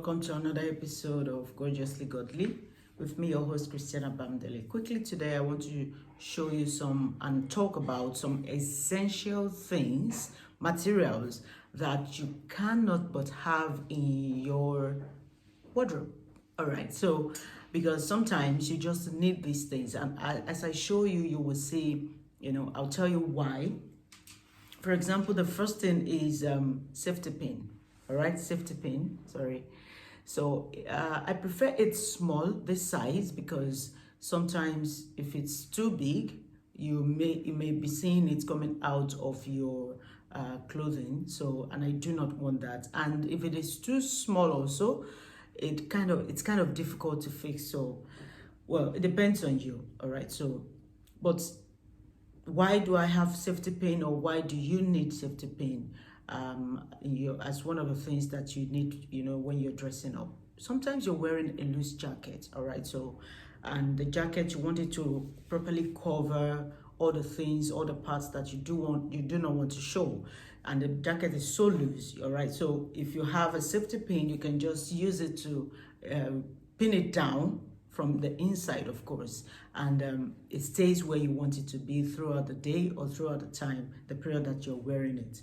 welcome to another episode of Gorgeously Godly with me, your host Christiana Bamdele. Quickly today, I want to show you some and talk about some essential things, materials that you cannot but have in your wardrobe. All right, so because sometimes you just need these things, and as I show you, you will see, I'll tell you why. For example, the first thing is safety pin. All right, safety pin, sorry. So I prefer it small, this size, because sometimes if it's too big, you may be seeing it coming out of your clothing. So, and I do not want that. And if it is too small also, it's kind of difficult to fix. So, well, it depends on you. All right. So, but why do I have safety pin, or why do you need safety pin as one of the things that you need, when you're dressing up? Sometimes you're wearing a loose jacket, all right? So, and the jacket, you want it to properly cover all the things, all the parts that you do not want to show. And the jacket is so loose, all right? So if you have a safety pin, you can just use it to pin it down from the inside, of course, and it stays where you want it to be throughout the day or throughout the period that you're wearing it.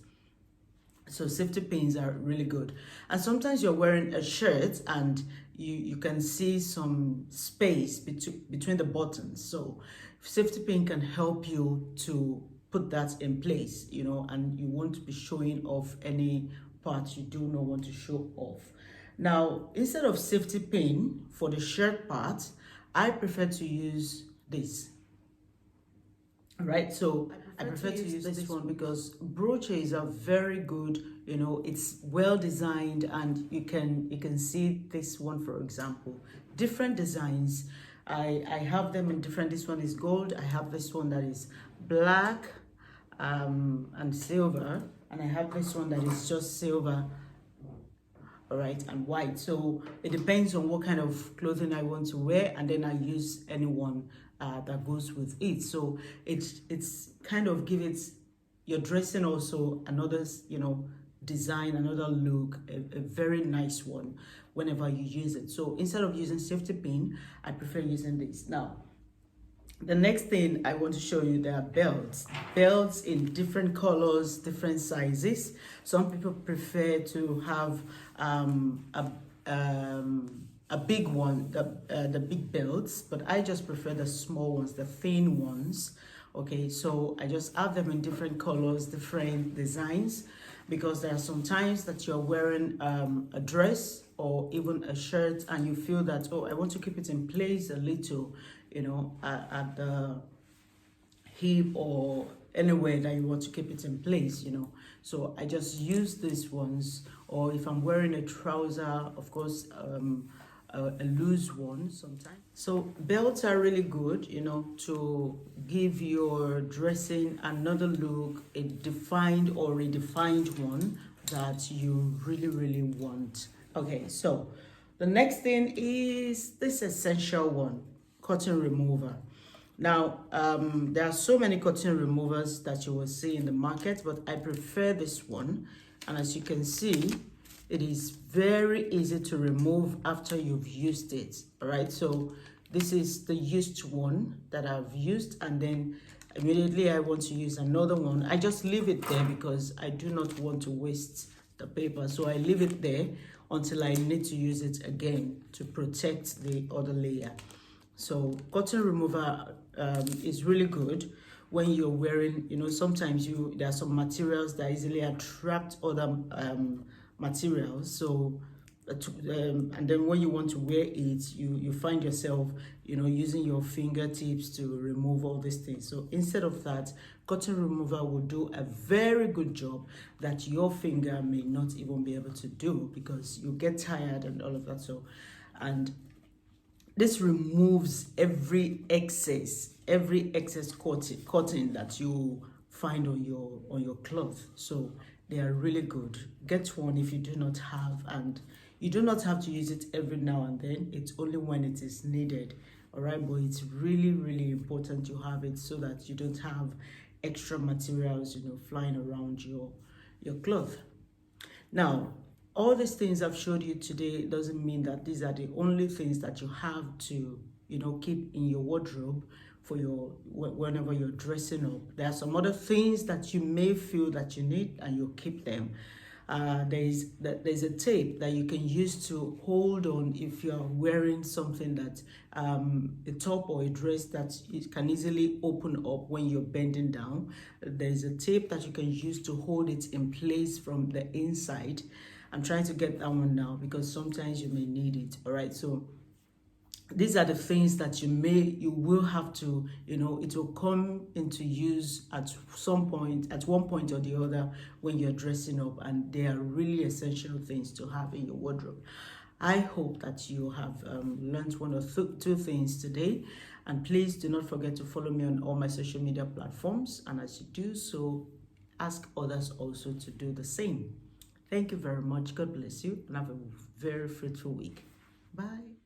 So safety pins are really good. And sometimes you're wearing a shirt and you can see some space between the buttons. So safety pin can help you to put that in place, and you won't be showing off any parts you do not want to show off. Now, instead of safety pin for the shirt part, I prefer to use this. All right, so I prefer to use this one because brooches are very good. It's well designed, and you can see this one, for example, different designs. I have them in different. This one is gold. I have this one that is black and silver, and I have this one that is just silver, all right, and white. So it depends on what kind of clothing I want to wear, and then I use any one that goes with it. So it's kind of give it your dressing also another design, another look, a very nice one whenever you use it. So instead of using safety pin, I prefer using this. Now, the next thing I want to show you, there are belts in different colors, different sizes. Some people prefer to have a big one, the big belts, but I just prefer the small ones, the thin ones. Okay, so I just have them in different colors, different designs, because there are some times that you're wearing a dress or even a shirt and you feel that, oh, I want to keep it in place a little, at the hip or anywhere that you want to keep it in place, So I just use these ones, or if I'm wearing a trouser, of course, a loose one sometimes. So belts are really good, to give your dressing another look, a defined or redefined one that you really, really want. Okay, so the next thing is this essential one, cotton remover. Now, there are so many cotton removers that you will see in the market, but I prefer this one. And as you can see, it is very easy to remove after you've used it. All right, so this is the used one that I've used, and then immediately I want to use another one. I just leave it there because I do not want to waste the paper. So I leave it there until I need to use it again to protect the other layer. So cotton remover is really good when you're wearing, sometimes there are some materials that easily attract other materials. So and then when you want to wear it, you find yourself, using your fingertips to remove all these things. So instead of that, cotton remover will do a very good job that your finger may not even be able to do, because you get tired and all of that. So, and this removes every excess cotton that you find on your cloth. So they are really good. Get one if you do not have, and you do not have to use it every now and then. It's only when it is needed. All right, but it's really, really important you have it so that you don't have extra materials, flying around your cloth. Now, all these things I've showed you today doesn't mean that these are the only things that you have to, keep in your wardrobe for your whenever you're dressing up. There are some other things that you may feel that you need, and you keep them. There's a tape that you can use to hold on if you're wearing something that a top or a dress that it can easily open up when you're bending down. There's a tape that you can use to hold it in place from the inside. I'm trying to get that one now because sometimes you may need it. All right, so these are the things that you will have to, it will come into use at some point, at one point or the other, when you're dressing up, and they are really essential things to have in your wardrobe. I hope that you have learned one or two things today, and please do not forget to follow me on all my social media platforms, and as you do so, ask others also to do the same. Thank you very much. God bless you, and have a very fruitful week. Bye.